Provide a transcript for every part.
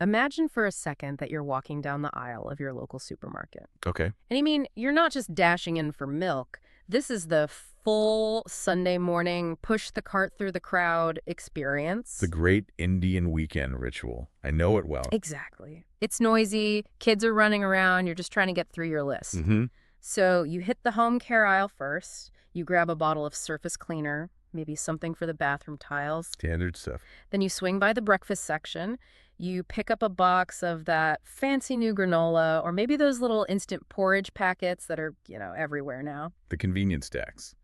Imagine for a second that you're walking down the aisle of your local supermarket. Okay. And I mean, you're not just dashing in for milk. This is the full Sunday morning, push the cart through the crowd experience. The great Indian weekend ritual. I know it well. Exactly. It's noisy, kids are running around, you're just trying to get through your list. So you hit the home care aisle first, you grab a bottle of surface cleaner, maybe something for the bathroom tiles. Standard stuff. Then you swing by the breakfast section, you pick up a box of that fancy new granola, or maybe those little instant porridge packets that are, everywhere now. The convenience stacks.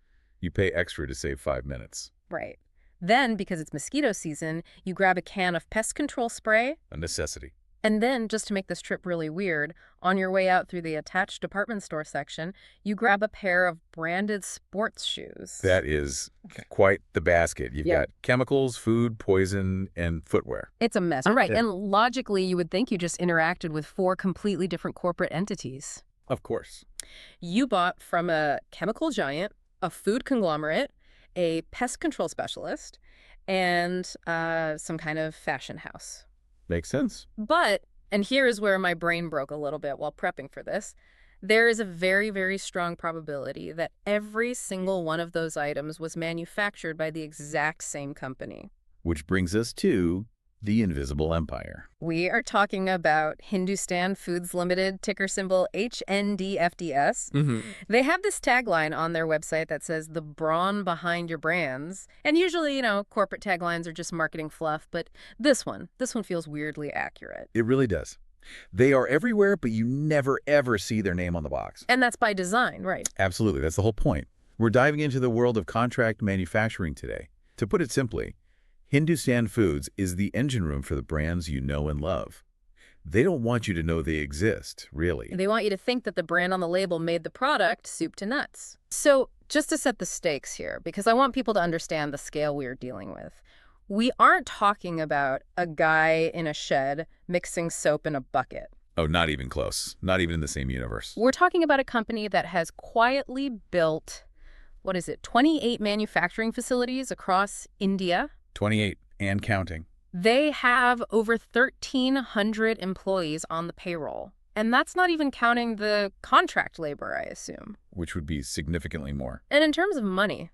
You pay extra to save 5 minutes. Right. Then, because it's mosquito season, you grab a can of pest control spray. A necessity. And then, just to make this trip really weird, on your way out through the attached department store section, you grab a pair of branded sports shoes. That is quite the basket. You've got chemicals, food, poison, and footwear. It's a mess. Right. And logically, you would think you just interacted with 4 completely different corporate entities. Of course. You bought from a chemical giant, a food conglomerate, a pest control specialist, and some kind of fashion house. Makes sense. But, and here is where my brain broke a little bit while prepping for this, there is a very, very strong probability that every single one of those items was manufactured by the exact same company. Which brings us to the invisible empire. We are talking about Hindustan Foods Ltd, ticker symbol HNDFDS. They have this tagline on their website that says, the brawn behind your brands. And usually, corporate taglines are just marketing fluff, but this one feels weirdly accurate. It really does. They are everywhere, but you never, ever see their name on the box. And that's by design, right? Absolutely. That's the whole point. We're diving into the world of contract manufacturing today. To put it simply, Hindustan Foods is the engine room for the brands you know and love. They don't want you to know they exist, really. They want you to think that the brand on the label made the product soup to nuts. So just to set the stakes here, because I want people to understand the scale we are dealing with, we aren't talking about a guy in a shed mixing soap in a bucket. Oh, not even close. Not even in the same universe. We're talking about a company that has quietly built, 28 manufacturing facilities across India. 28 and counting. They have over 1,300 employees on the payroll. And that's not even counting the contract labor, I assume. Which would be significantly more. And in terms of money,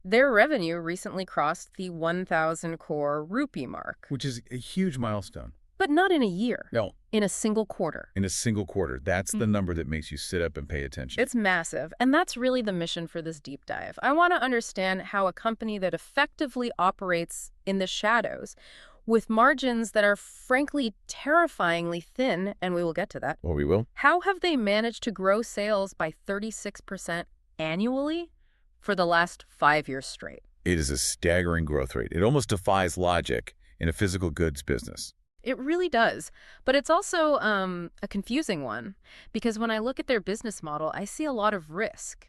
their revenue recently crossed the 1,000 crore rupee mark. Which is a huge milestone. But not in a year. No. In a single quarter. In a single quarter. That's the number that makes you sit up and pay attention. It's massive. And that's really the mission for this deep dive. I want to understand how a company that effectively operates in the shadows with margins that are frankly terrifyingly thin, and we will get to that. Well, we will. How have they managed to grow sales by 36% annually for the last 5 years straight? It is a staggering growth rate. It almost defies logic in a physical goods business. It really does. But it's also a confusing one, because when I look at their business model, I see a lot of risk.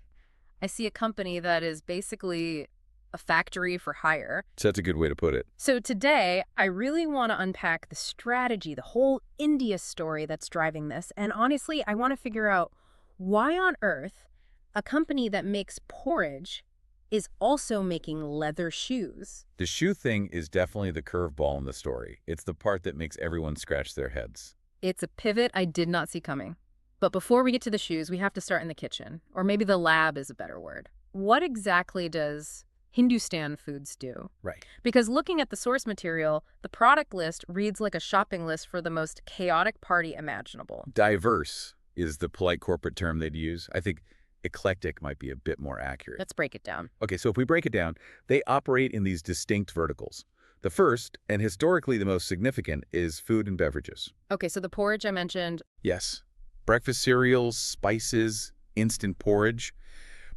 I see a company that is basically a factory for hire. So that's a good way to put it. So today, I really want to unpack the strategy, the whole India story that's driving this. And honestly, I want to figure out why on earth a company that makes porridge is also making leather shoes. The shoe thing is definitely the curveball in the story. It's the part that makes everyone scratch their heads. It's a pivot I did not see coming. But before we get to the shoes, we have to start in the kitchen. Or maybe the lab is a better word. What exactly does Hindustan Foods do? Right. Because looking at the source material, the product list reads like a shopping list for the most chaotic party imaginable. Diverse is the polite corporate term they'd use. I think eclectic might be a bit more accurate. Let's break it down. Okay, so if we break it down, they operate in these distinct verticals. The first, and historically the most significant, is food and beverages. Okay, so the porridge I mentioned. Yes. Breakfast cereals, spices, instant porridge.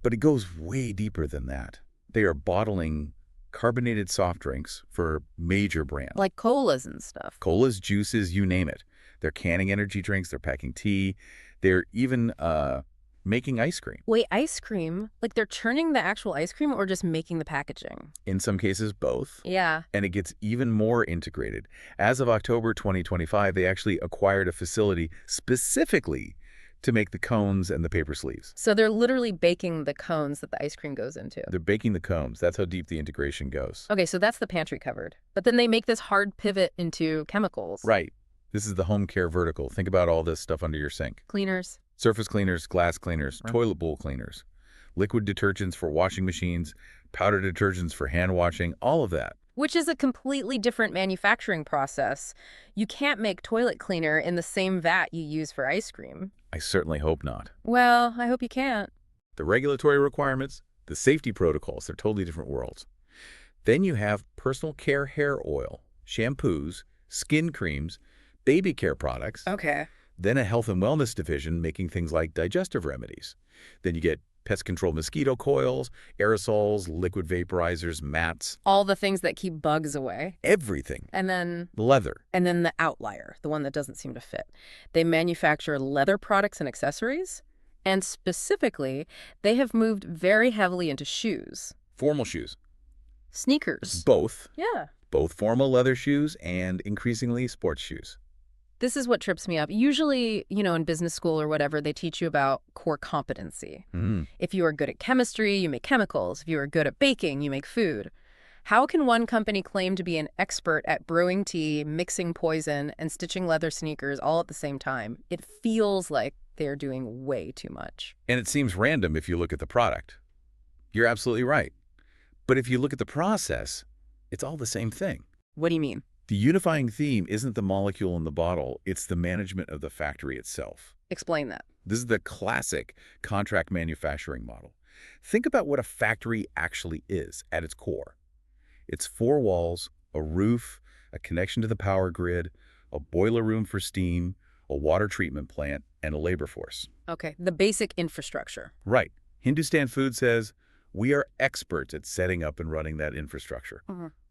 But it goes way deeper than that. They are bottling carbonated soft drinks for major brands. Like colas and stuff. Colas, juices, you name it. They're canning energy drinks, they're packing tea, they're even making ice cream. Wait, ice cream? Like they're churning the actual ice cream or just making the packaging? In some cases, both. Yeah. And it gets even more integrated. As of October 2025, they actually acquired a facility specifically to make the cones and the paper sleeves. So they're literally baking the cones that the ice cream goes into. They're baking the cones. That's how deep the integration goes. Okay, so that's the pantry covered. But then they make this hard pivot into chemicals. Right. This is the home care vertical. Think about all this stuff under your sink. Cleaners. Surface cleaners, glass cleaners, toilet bowl cleaners, liquid detergents for washing machines, powder detergents for hand washing, all of that. Which is a completely different manufacturing process. You can't make toilet cleaner in the same vat you use for ice cream. I certainly hope not. Well, I hope you can't. The regulatory requirements, the safety protocols, they're totally different worlds. Then you have personal care hair oil, shampoos, skin creams, baby care products. Okay. Then a health and wellness division making things like digestive remedies. Then you get pest control mosquito coils, aerosols, liquid vaporizers, mats. All the things that keep bugs away. Everything. And then... Leather. And then the outlier, the one that doesn't seem to fit. They manufacture leather products and accessories. And specifically, they have moved very heavily into shoes. Formal shoes. Sneakers. Both. Yeah. Both formal leather shoes and increasingly sports shoes. This is what trips me up. Usually, in business school or whatever, they teach you about core competency. If you are good at chemistry, you make chemicals. If you are good at baking, you make food. How can one company claim to be an expert at brewing tea, mixing poison, and stitching leather sneakers all at the same time? It feels like they're doing way too much. And it seems random if you look at the product. You're absolutely right. But if you look at the process, it's all the same thing. What do you mean? The unifying theme isn't the molecule in the bottle, it's the management of the factory itself. Explain that. This is the classic contract manufacturing model. Think about what a factory actually is at its core. It's four walls, a roof, a connection to the power grid, a boiler room for steam, a water treatment plant, and a labor force. Okay, the basic infrastructure. Right. Hindustan Foods says, we are experts at setting up and running that infrastructure.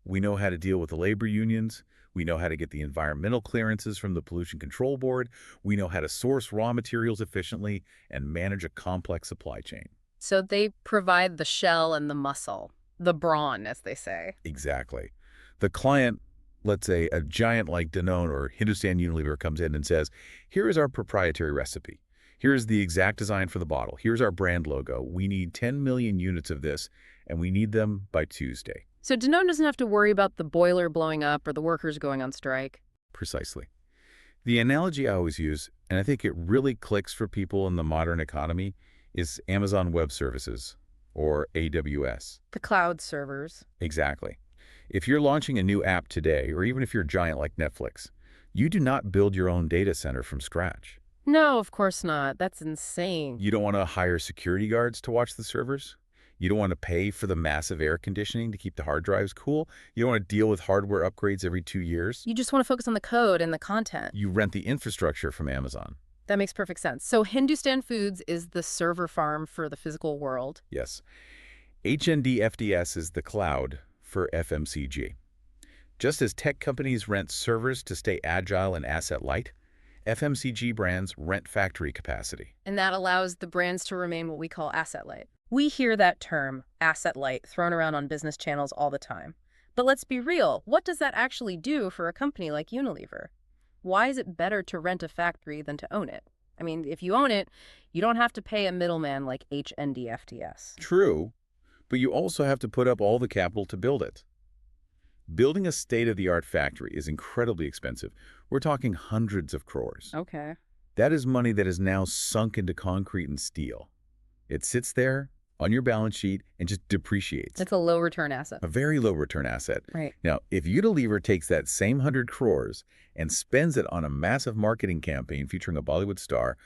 We know how to deal with the labor unions. We know how to get the environmental clearances from the Pollution Control Board. We know how to source raw materials efficiently and manage a complex supply chain. So they provide the shell and the muscle, the brawn, as they say. Exactly. The client, let's say a giant like Danone or Hindustan Unilever, comes in and says, here is our proprietary recipe. Here's the exact design for the bottle. Here's our brand logo. We need 10 million units of this, and we need them by Tuesday. So Danone doesn't have to worry about the boiler blowing up or the workers going on strike. Precisely. The analogy I always use, and I think it really clicks for people in the modern economy, is Amazon Web Services, or AWS. The cloud servers. Exactly. If you're launching a new app today, or even if you're a giant like Netflix, you do not build your own data center from scratch. No, of course not. That's insane. You don't want to hire security guards to watch the servers. You don't want to pay for the massive air conditioning to keep the hard drives cool. You don't want to deal with hardware upgrades every 2 years. You just want to focus on the code and the content. You rent the infrastructure from Amazon. That makes perfect sense. So Hindustan Foods is the server farm for the physical world. Yes. HNDFDS is the cloud for FMCG. Just as tech companies rent servers to stay agile and asset light, FMCG brands rent factory capacity. And that allows the brands to remain what we call asset light. We hear that term, asset light, thrown around on business channels all the time. But let's be real, what does that actually do for a company like Unilever? Why is it better to rent a factory than to own it? I mean, if you own it, you don't have to pay a middleman like HNDFDS. True, but you also have to put up all the capital to build it. Building a state-of-the-art factory is incredibly expensive. We're talking hundreds of crores. Okay. That is money that is now sunk into concrete and steel. It sits there on your balance sheet and just depreciates. It's a low return asset. A very low return asset. Right. Now, if Unilever takes that same 100 crores and spends it on a massive marketing campaign featuring a Bollywood star,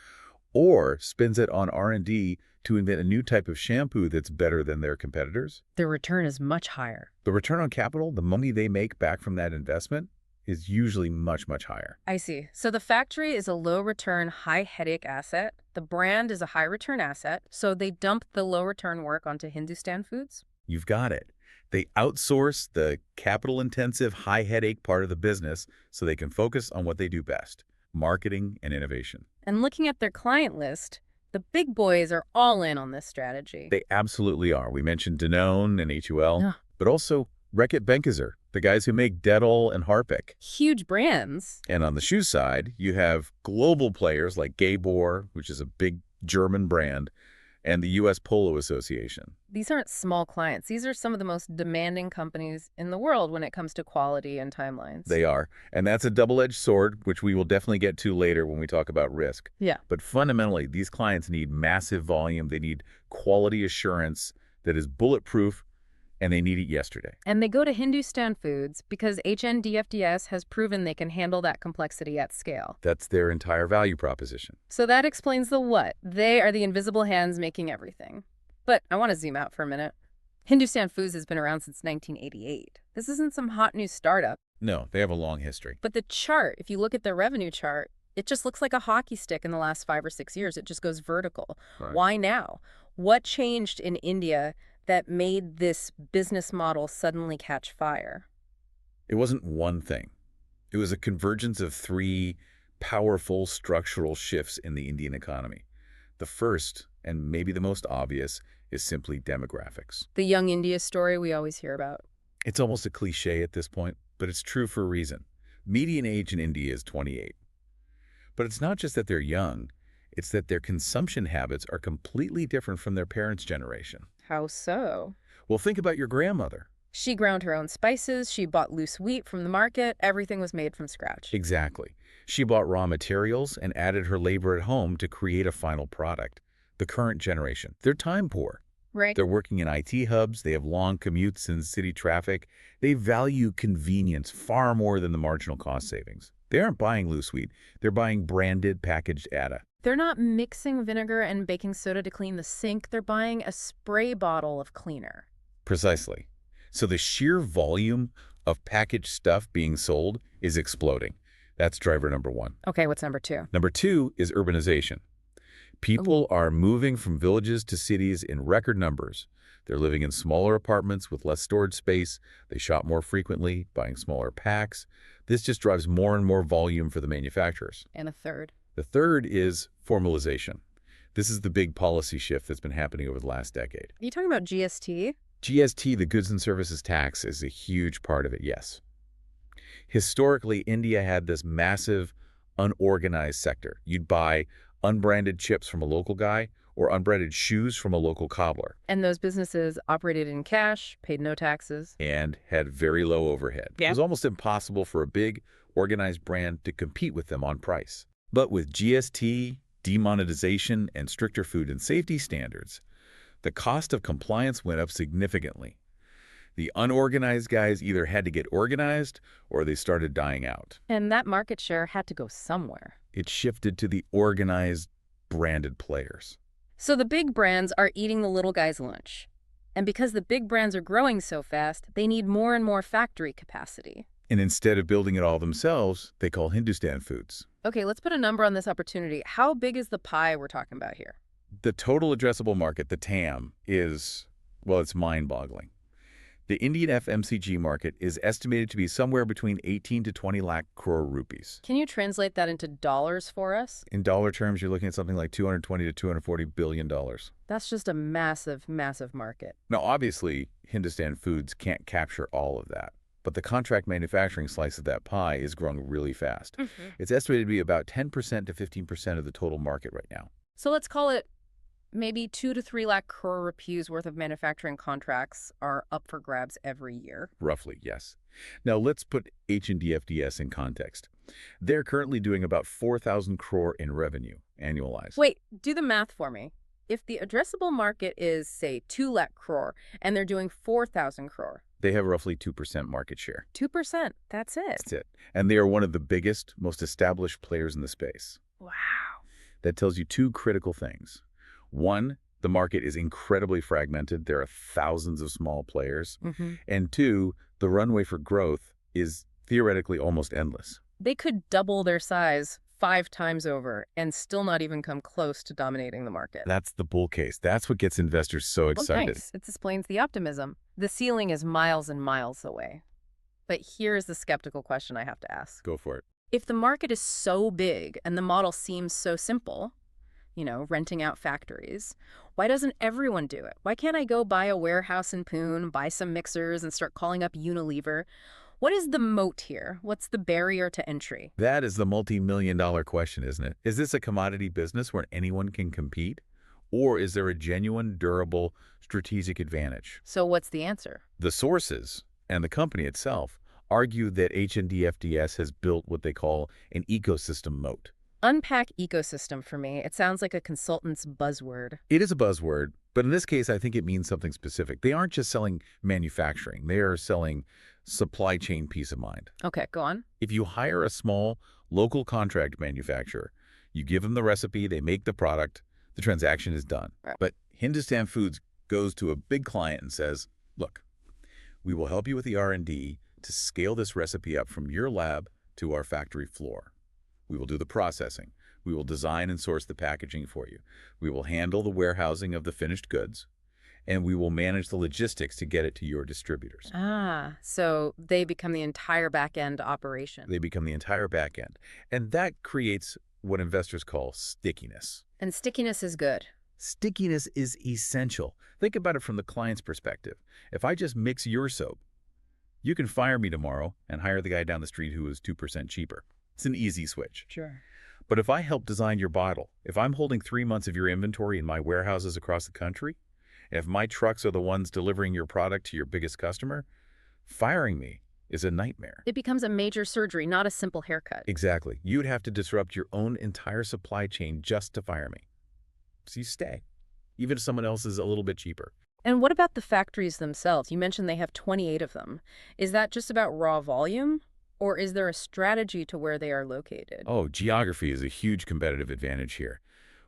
or spends it on R&D to invent a new type of shampoo that's better than their competitors, the return is much higher. the return on capital, the money they make back from that investment, is usually much, much higher. I see. So the factory is a low return, high headache asset. The brand is a high return asset. So they dump the low return work onto Hindustan Foods? You've got it. They outsource the capital-intensive, high-headache part of the business so they can focus on what they do best, marketing and innovation. And looking at their client list, the big boys are all in on this strategy. They absolutely are. We mentioned Danone and HUL, Yeah. but also Reckitt Benckiser, the guys who make Dettol and Harpic. Huge brands. And on the shoe side, you have global players like Gabor, which is a big German brand, and the U.S. Polo Association. These aren't small clients. These are some of the most demanding companies in the world when it comes to quality and timelines. They are. And that's a double-edged sword, which we will definitely get to later when we talk about risk. Yeah. But fundamentally, these clients need massive volume. They need quality assurance that is bulletproof, and they need it yesterday. And they go to Hindustan Foods because HNDFDS has proven they can handle that complexity at scale. That's their entire value proposition. So that explains the what. They are the invisible hands making everything. But I want to zoom out for a minute. Hindustan Foods has been around since 1988. This isn't some hot new startup. No, they have a long history. But the chart, if you look at their revenue chart, it just looks like a hockey stick in the last 5 or 6 years. It just goes vertical. Right. Why now? What changed in India that made this business model suddenly catch fire? It wasn't one thing. It was a convergence of 3 powerful structural shifts in the Indian economy. The first, and maybe the most obvious, is simply demographics. The young India story we always hear about. It's almost a cliche at this point, but it's true for a reason. Median age in India is 28. But it's not just that they're young, it's that their consumption habits are completely different from their parents' generation. How so? Well, think about your grandmother. She ground her own spices, she bought loose wheat from the market, everything was made from scratch. Exactly. She bought raw materials and added her labor at home to create a final product. The current generation, they're time poor. Right. They're working in IT hubs, they have long commutes in city traffic. They value convenience far more than the marginal cost savings. They aren't buying loose wheat, they're buying branded, packaged atta. They're not mixing vinegar and baking soda to clean the sink, they're buying a spray bottle of cleaner. Precisely. So the sheer volume of packaged stuff being sold is exploding. That's driver number 1. Okay, what's number 2? Number 2 is urbanization. People are moving from villages to cities in record numbers. They're living in smaller apartments with less storage space. They shop more frequently, buying smaller packs. This just drives more and more volume for the manufacturers. And a third. The third is formalization. This is the big policy shift that's been happening over the last decade. Are you talking about GST? GST, the Goods and Services Tax, is a huge part of it, yes. Historically, India had this massive, unorganized sector. You'd buy unbranded chips from a local guy or unbranded shoes from a local cobbler. And those businesses operated in cash, paid no taxes. And had very low overhead. Yeah. It was almost impossible for a big, organized brand to compete with them on price. But with GST, demonetization, and stricter food and safety standards, the cost of compliance went up significantly. The unorganized guys either had to get organized or they started dying out. And that market share had to go somewhere. It shifted to the organized, branded players. So the big brands are eating the little guy's lunch. And because the big brands are growing so fast, they need more and more factory capacity. And instead of building it all themselves, they call Hindustan Foods. Okay, let's put a number on this opportunity. How big is the pie we're talking about here? The total addressable market, the TAM, is, well, it's mind-boggling. The Indian FMCG market is estimated to be somewhere between 18 to 20 lakh crore rupees. Can you translate that into dollars for us? In dollar terms, you're looking at something like $220 to $240 billion. That's just a massive, massive market. Now, obviously, Hindustan Foods can't capture all of that, but the contract manufacturing slice of that pie is growing really fast. It's estimated to be about 10% to 15% of the total market right now. So let's call it maybe 2 to 3 lakh crore rupees worth of manufacturing contracts are up for grabs every year. Roughly, yes. Now, let's put HNDFDS in context. They're currently doing about 4,000 crore in revenue, annualized. Wait, do the math for me. If the addressable market is, say, 2 lakh crore, and they're doing 4,000 crore. They have roughly 2% market share. 2%, that's it. That's it. And they are one of the biggest, most established players in the space. Wow. That tells you 2 critical things. 1, the market is incredibly fragmented. There are thousands of small players. And 2, the runway for growth is theoretically almost endless. They could double their size 5 times over and still not even come close to dominating the market. That's the bull case. That's what gets investors so excited. Nice. It explains the optimism. The ceiling is miles and miles away. But here's the skeptical question I have to ask. Go for it. If the market is so big and the model seems so simple, renting out factories, why doesn't everyone do it? Why can't I go buy a warehouse in Pune, buy some mixers, and start calling up Unilever? What is the moat here? What's the barrier to entry? That is the multi-million-dollar question, isn't it? Is this a commodity business where anyone can compete? Or is there a genuine, durable, strategic advantage? So what's the answer? The sources and the company itself argue that HNDFDS has built what they call an ecosystem moat. Unpack ecosystem for me. It sounds like a consultant's buzzword. It is a buzzword, but in this case, I think it means something specific. They aren't just selling manufacturing. They are selling supply chain peace of mind. Okay, go on. If you hire a small, local contract manufacturer, you give them the recipe, they make the product, the transaction is done. Right. But Hindustan Foods goes to a big client and says, look, we will help you with the R&D to scale this recipe up from your lab to our factory floor. We will do the processing. We will design and source the packaging for you. We will handle the warehousing of the finished goods, and we will manage the logistics to get it to your distributors. Ah, so they become the entire back-end operation. They become the entire back end. And that creates what investors call stickiness. And stickiness is good. Stickiness is essential. Think about it from the client's perspective. If I just mix your soap, you can fire me tomorrow and hire the guy down the street who is 2% cheaper. It's an easy switch. Sure. But if I help design your bottle, if I'm holding 3 months of your inventory in my warehouses across the country, if my trucks are the ones delivering your product to your biggest customer, firing me is a nightmare. It becomes a major surgery, not a simple haircut. Exactly. You'd have to disrupt your own entire supply chain just to fire me. So you stay, even if someone else is a little bit cheaper. And what about the factories themselves? You mentioned they have 28 of them. Is that just about raw volume? Or is there a strategy to where they are located? Oh, geography is a huge competitive advantage here.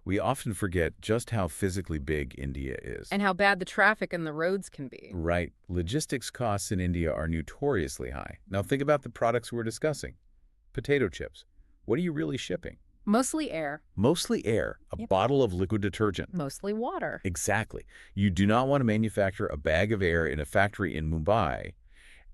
We often forget just how physically big India is. And how bad the traffic and the roads can be. Right. Logistics costs in India are notoriously high. Now think about the products we're discussing. Potato chips. What are you really shipping? Mostly air. Mostly air. A Yep. bottle of liquid detergent. Mostly water. Exactly. You do not want to manufacture a bag of air in a factory in Mumbai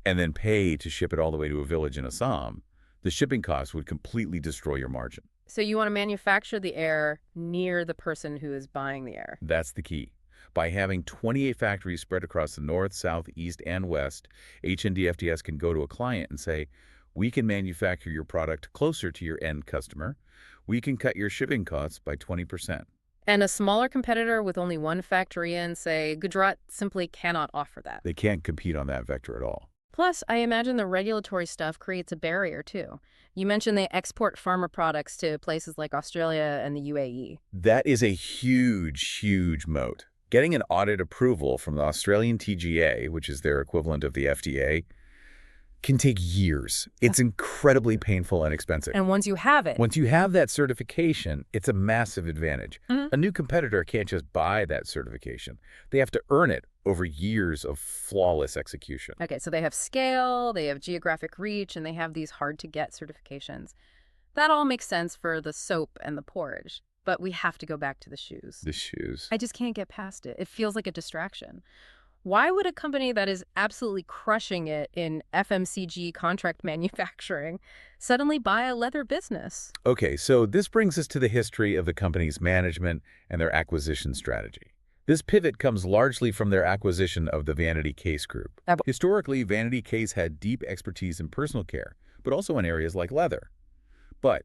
and then pay to ship it all the way to a village in Assam. The shipping costs would completely destroy your margin. So you want to manufacture the air near the person who is buying the air. That's the key. By having 28 factories spread across the north, south, east, and west, HNDFDS can go to a client and say, we can manufacture your product closer to your end customer. We can cut your shipping costs by 20%. And a smaller competitor with only one factory in, say, Gujarat, simply cannot offer that. They can't compete on that vector at all. Plus, I imagine the regulatory stuff creates a barrier, too. You mentioned they export pharma products to places like Australia and the UAE. That is a huge, huge moat. Getting an audit approval from the Australian TGA, which is their equivalent of the FDA, can take years. It's incredibly painful and expensive. And once you have it... Once you have that certification, it's a massive advantage. A new competitor can't just buy that certification. They have to earn it over years of flawless execution. Okay, so they have scale, they have geographic reach, and they have these hard-to-get certifications. That all makes sense for the soap and the porridge. But we have to go back to the shoes. The shoes. I just can't get past it. It feels like a distraction. Why would a company that is absolutely crushing it in FMCG contract manufacturing suddenly buy a leather business? Okay, so this brings us to the history of the company's management and their acquisition strategy. This pivot comes largely from their acquisition of the Vanity Case Group. Historically, Vanity Case had deep expertise in personal care, but also in areas like leather. But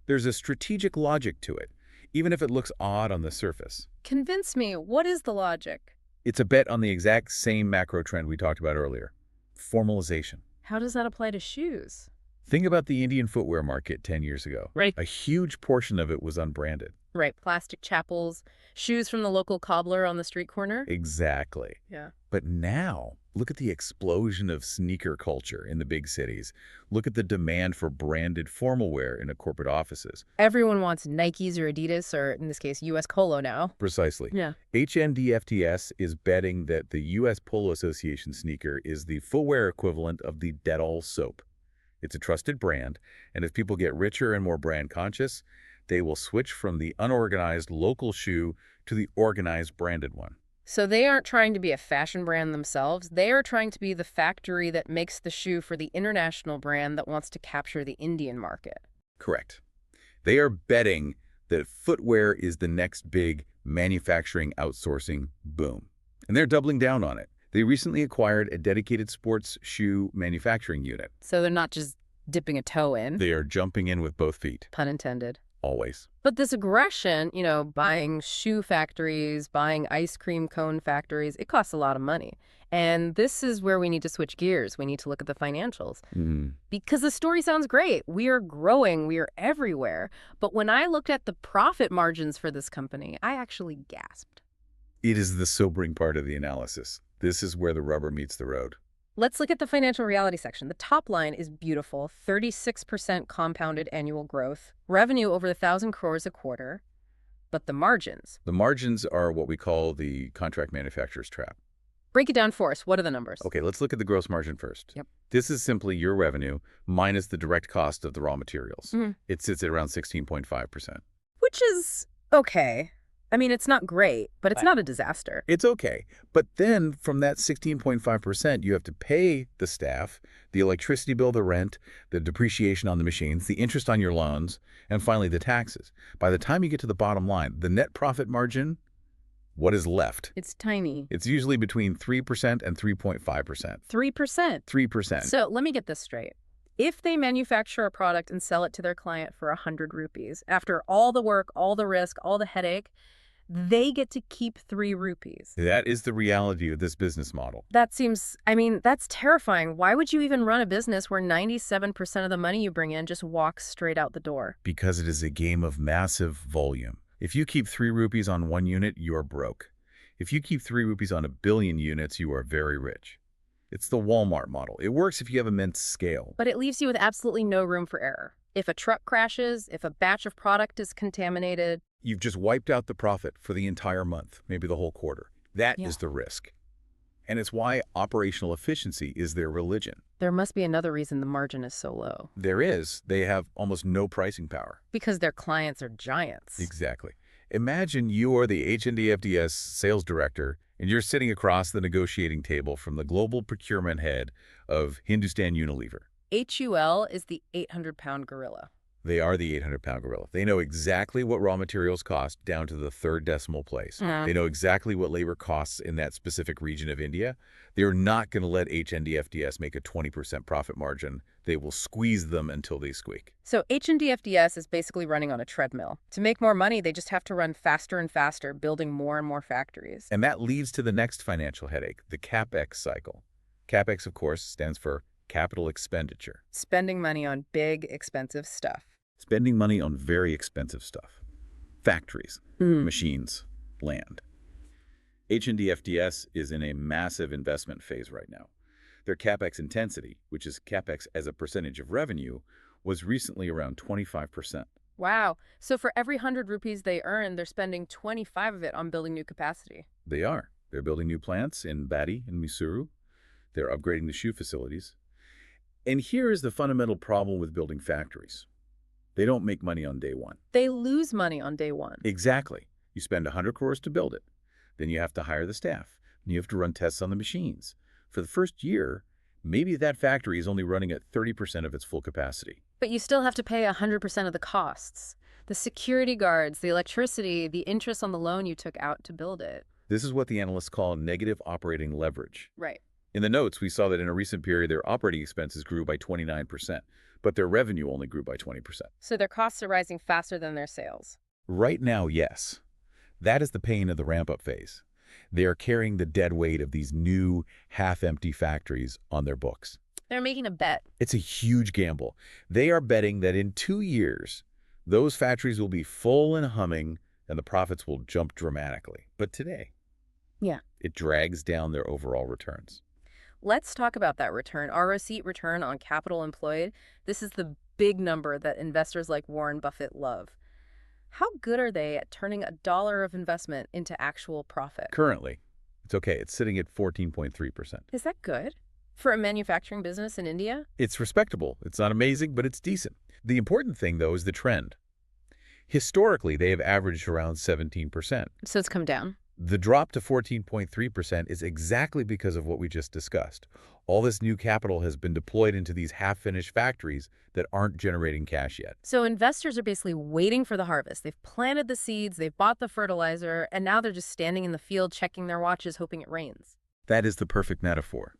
there's a strategic logic to it, even if it looks odd on the surface. Convince me, what is the logic? It's a bet on the exact same macro trend we talked about earlier, formalization. How does that apply to shoes? Think about the Indian footwear market 10 years ago. Right. A huge portion of it was unbranded. Right, plastic chapels, shoes from the local cobbler on the street corner. Exactly. Yeah. But now, look at the explosion of sneaker culture in the big cities. Look at the demand for branded formal wear in corporate offices. Everyone wants Nikes or Adidas, or in this case, US Polo now. Precisely. Yeah. HNDFDS is betting that the US Polo Association sneaker is the footwear equivalent of the Dettol soap. It's a trusted brand, and as people get richer and more brand conscious, they will switch from the unorganized local shoe to the organized branded one. So they aren't trying to be a fashion brand themselves. They are trying to be the factory that makes the shoe for the international brand that wants to capture the Indian market. Correct. They are betting that footwear is the next big manufacturing outsourcing boom. And they're doubling down on it. They recently acquired a dedicated sports shoe manufacturing unit. So they're not just dipping a toe in. They are jumping in with both feet. Pun intended. always. But this aggression, buying shoe factories, buying ice cream cone factories, it costs a lot of money. And this is where we need to switch gears. We need to look at the financials. Because the story sounds great. We are growing. We are everywhere. But when I looked at the profit margins for this company, I actually gasped. It is the sobering part of the analysis. This is where the rubber meets the road. Let's look at the financial reality section. The top line is beautiful, 36% compounded annual growth, revenue over 1,000 crores a quarter. But the margins? The margins are what we call the contract manufacturer's trap. Break it down for us. What are the numbers? Okay, let's look at the gross margin first. Yep. This is simply your revenue minus the direct cost of the raw materials. It sits at around 16.5%. Which is okay. I mean, it's not great, but it's not a disaster. It's okay. But then from that 16.5%, you have to pay the staff, the electricity bill, the rent, the depreciation on the machines, the interest on your loans, and finally the taxes. By the time you get to the bottom line, the net profit margin, what is left? It's tiny. It's usually between 3% and 3.5%. 3%? 3%. So let me get this straight. If they manufacture a product and sell it to their client for 100 rupees, after all the work, all the risk, all the headache, they get to keep 3 rupees. That is the reality of this business model. That seems, that's terrifying. Why would you even run a business where 97% of the money you bring in just walks straight out the door? Because it is a game of massive volume. If you keep 3 rupees on 1 unit, you're broke. If you keep 3 rupees on 1 billion units, you are very rich. It's the Walmart model. It works if you have immense scale. But it leaves you with absolutely no room for error. If a truck crashes, if a batch of product is contaminated, you've just wiped out the profit for the entire month, maybe the whole quarter. That is the risk. And it's why operational efficiency is their religion. There must be another reason the margin is so low. There is. They have almost no pricing power. Because their clients are giants. Exactly. Imagine you are the HNDFDS sales director, and you're sitting across the negotiating table from the global procurement head of Hindustan Unilever. HUL is the 800-pound gorilla. They are the 800-pound gorilla. They know exactly what raw materials cost down to the 3rd decimal place. They know exactly what labor costs in that specific region of India. They're not going to let HNDFDS make a 20% profit margin. They will squeeze them until they squeak. So HNDFDS is basically running on a treadmill. To make more money, they just have to run faster and faster, building more and more factories. And that leads to the next financial headache, the CapEx cycle. CapEx, of course, stands for capital expenditure. Spending money on big, expensive stuff. Spending money on very expensive stuff. Factories, machines, land. HNDFDS is in a massive investment phase right now. Their CapEx intensity, which is CapEx as a percentage of revenue, was recently around 25%. Wow. So for every 100 rupees they earn, they're spending 25 of it on building new capacity. They are. They're building new plants in Badi and Mysuru. They're upgrading the shoe facilities. And here is the fundamental problem with building factories. They don't make money on day one. They lose money on day one. Exactly. You spend 100 crores to build it. Then you have to hire the staff. And you have to run tests on the machines. For the first year, maybe that factory is only running at 30% of its full capacity. But you still have to pay 100% of the costs. The security guards, the electricity, the interest on the loan you took out to build it. This is what the analysts call negative operating leverage. Right. In the notes, we saw that in a recent period, their operating expenses grew by 29%, but their revenue only grew by 20%. So their costs are rising faster than their sales. Right now, yes. That is the pain of the ramp-up phase. They are carrying the dead weight of these new, half-empty factories on their books. They're making a bet. It's a huge gamble. They are betting that in 2 years, those factories will be full and humming, and the profits will jump dramatically. But today, it drags down their overall returns. Let's talk about that return. ROC, return on capital employed. This is the big number that investors like Warren Buffett love. How good are they at turning $1 of investment into actual profit? Currently, it's okay. It's sitting at 14.3%. Is that good for a manufacturing business in India? It's respectable. It's not amazing, but it's decent. The important thing, though, is the trend. Historically, they have averaged around 17%. So it's come down. The drop to 14.3% is exactly because of what we just discussed. All this new capital has been deployed into these half-finished factories that aren't generating cash yet. So investors are basically waiting for the harvest. They've planted the seeds, they've bought the fertilizer, and now they're just standing in the field checking their watches, hoping it rains. That is the perfect metaphor.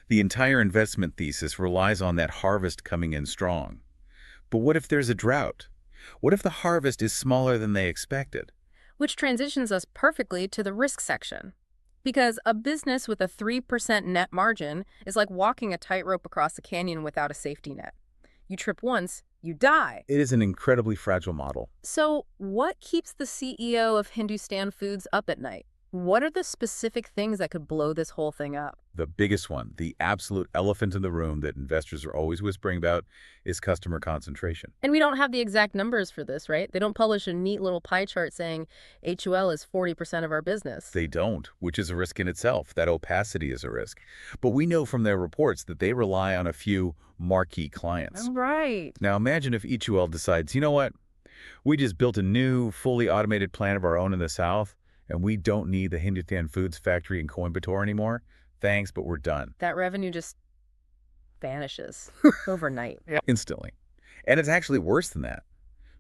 The entire investment thesis relies on that harvest coming in strong. But what if there's a drought? What if the harvest is smaller than they expected? Which transitions us perfectly to the risk section. Because a business with a 3% net margin is like walking a tightrope across a canyon without a safety net. You trip once, you die. It is an incredibly fragile model. So what keeps the CEO of Hindustan Foods up at night? What are the specific things that could blow this whole thing up? The biggest one, the absolute elephant in the room that investors are always whispering about, is customer concentration. And we don't have the exact numbers for this, right? They don't publish a neat little pie chart saying HUL is 40% of our business. They don't, which is a risk in itself. That opacity is a risk. But we know from their reports that they rely on a few marquee clients. Oh, right. Now imagine if HUL decides, you know what, we just built a new, fully automated plant of our own in the South, and we don't need the Hindustan Foods factory in Coimbatore anymore. Thanks, but we're done. That revenue just vanishes overnight. Yeah. Instantly. And it's actually worse than that,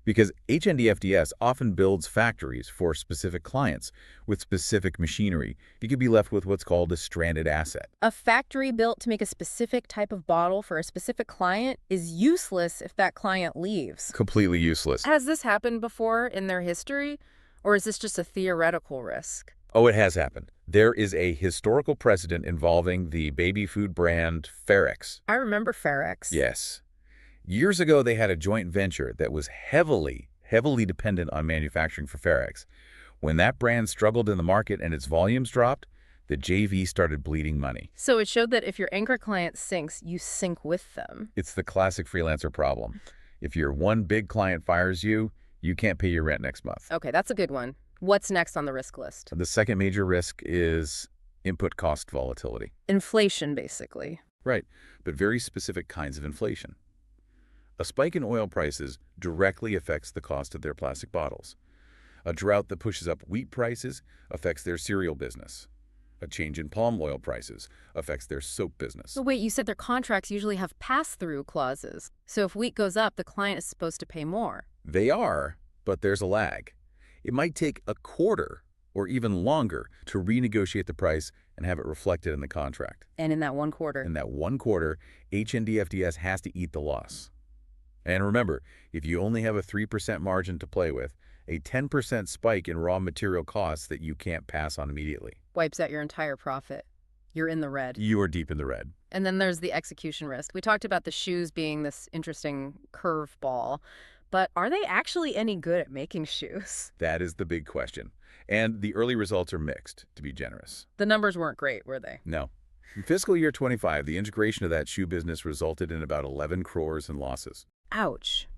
because HNDFDS often builds factories for specific clients with specific machinery. You could be left with what's called a stranded asset. A factory built to make a specific type of bottle for a specific client is useless if that client leaves. Completely useless. Has this happened before in their history, or is this just a theoretical risk? Oh, it has happened. There is a historical precedent involving the baby food brand Ferrex. I remember Ferrex. Yes. Years ago, they had a joint venture that was heavily dependent on manufacturing for Ferrex. When that brand struggled in the market and its volumes dropped, the JV started bleeding money. So it showed that if your anchor client sinks, you sink with them. It's the classic freelancer problem. If your one big client fires you, you can't pay your rent next month. Okay, that's a good one. What's next on the risk list? The second major risk is input cost volatility. Inflation, basically. Right, but very specific kinds of inflation. A spike in oil prices directly affects the cost of their plastic bottles. A drought that pushes up wheat prices affects their cereal business. A change in palm oil prices affects their soap business. But wait, you said their contracts usually have pass-through clauses. So if wheat goes up, the client is supposed to pay more. They are, but there's a lag. It might take a quarter or even longer to renegotiate the price and have it reflected in the contract. And in that 1 quarter? In that 1 quarter, HNDFDS has to eat the loss. And remember, if you only have a 3% margin to play with, a 10% spike in raw material costs that you can't pass on immediately wipes out your entire profit. You're in the red. You are deep in the red. And then there's the execution risk. We talked about the shoes being this interesting curveball. But are they actually any good at making shoes? That is the big question. And the early results are mixed, to be generous. The numbers weren't great, were they? No. In fiscal year 25, the integration of that shoe business resulted in about 11 crores in losses. Ouch.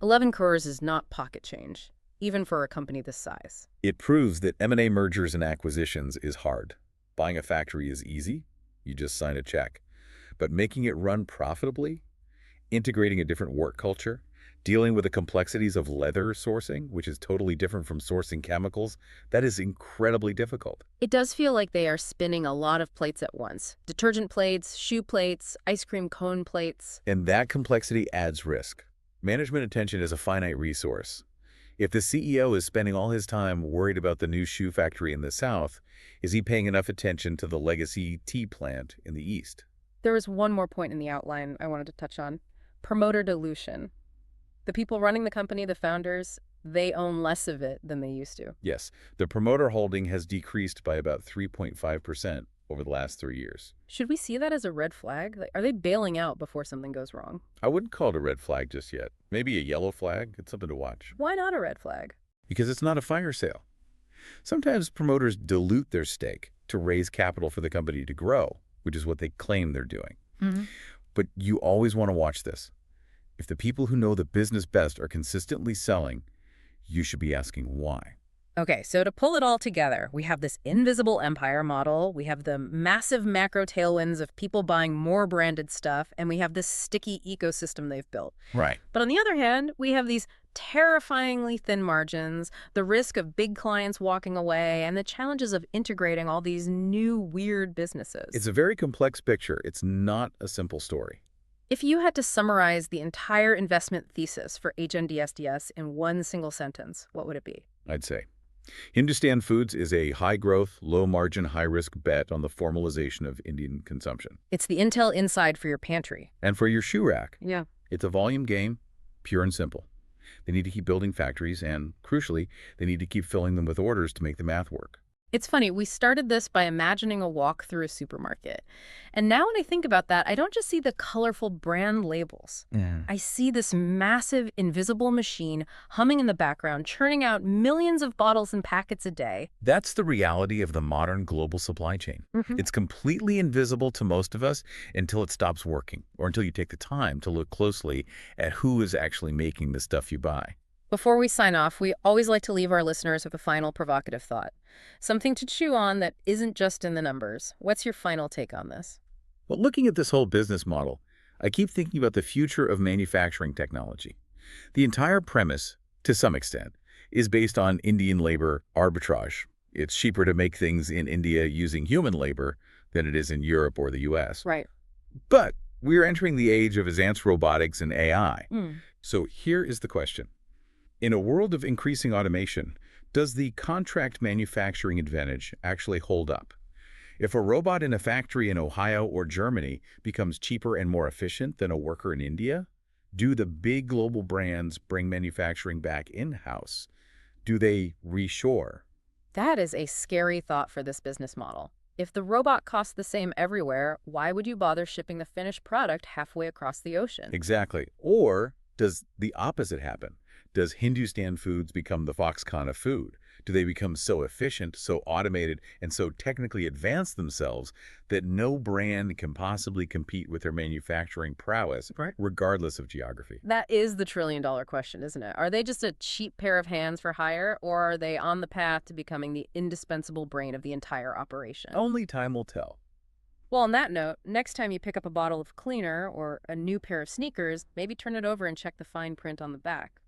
11 crores is not pocket change, even for a company this size. It proves that M&A mergers and acquisitions is hard. Buying a factory is easy. You just sign a check. But making it run profitably, integrating a different work culture, dealing with the complexities of leather sourcing, which is totally different from sourcing chemicals, that is incredibly difficult. It does feel like they are spinning a lot of plates at once. Detergent plates, shoe plates, ice cream cone plates. And that complexity adds risk. Management attention is a finite resource. If the CEO is spending all his time worried about the new shoe factory in the South, is he paying enough attention to the legacy tea plant in the East? There was one more point in the outline I wanted to touch on. Promoter dilution. The people running the company, the founders, they own less of it than they used to. Yes, the promoter holding has decreased by about 3.5% over the last 3 years. Should we see that as a red flag? Like, are they bailing out before something goes wrong? I wouldn't call it a red flag just yet. Maybe a yellow flag. It's something to watch. Why not a red flag? Because it's not a fire sale. Sometimes promoters dilute their stake to raise capital for the company to grow, which is what they claim they're doing. But you always want to watch this. If the people who know the business best are consistently selling, you should be asking why. Okay, so to pull it all together, we have this invisible empire model, we have the massive macro tailwinds of people buying more branded stuff, and we have this sticky ecosystem they've built. Right. But on the other hand, we have these terrifyingly thin margins, the risk of big clients walking away, and the challenges of integrating all these new weird businesses. It's a very complex picture. It's not a simple story. If you had to summarize the entire investment thesis for HNDFDS in one single sentence, what would it be? I'd say Hindustan Foods is a high-growth, low-margin, high-risk bet on the formalization of Indian consumption. It's the intel inside for your pantry. And for your shoe rack. Yeah. It's a volume game, pure and simple. They need to keep building factories, and crucially, they need to keep filling them with orders to make the math work. It's funny, we started this by imagining a walk through a supermarket. And now when I think about that, I don't just see the colorful brand labels. Yeah. I see this massive, invisible machine humming in the background, churning out millions of bottles and packets a day. That's the reality of the modern global supply chain. It's completely invisible to most of us until it stops working, or until you take the time to look closely at who is actually making the stuff you buy. Before we sign off, we always like to leave our listeners with a final provocative thought. Something to chew on that isn't just in the numbers. What's your final take on this? Well, looking at this whole business model, I keep thinking about the future of manufacturing technology. The entire premise, to some extent, is based on Indian labor arbitrage. It's cheaper to make things in India using human labor than it is in Europe or the US. Right. But we're entering the age of advanced robotics and AI. Mm. So here is the question. In a world of increasing automation, does the contract manufacturing advantage actually hold up? If a robot in a factory in Ohio or Germany becomes cheaper and more efficient than a worker in India, do the big global brands bring manufacturing back in-house? Do they reshore? That is a scary thought for this business model. If the robot costs the same everywhere, why would you bother shipping the finished product halfway across the ocean? Exactly. Or does the opposite happen? Does Hindustan Foods become the Foxconn of food? Do they become so efficient, so automated, and so technically advanced themselves that no brand can possibly compete with their manufacturing prowess, Right. regardless of geography? That is the trillion-dollar question, isn't it? Are they just a cheap pair of hands for hire, or are they on the path to becoming the indispensable brain of the entire operation? Only time will tell. Well, on that note, next time you pick up a bottle of cleaner or a new pair of sneakers, maybe turn it over and check the fine print on the back.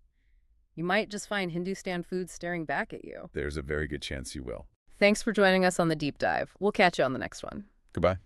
You might just find Hindustan Foods staring back at you. There's a very good chance you will. Thanks for joining us on the deep dive. We'll catch you on the next one. Goodbye.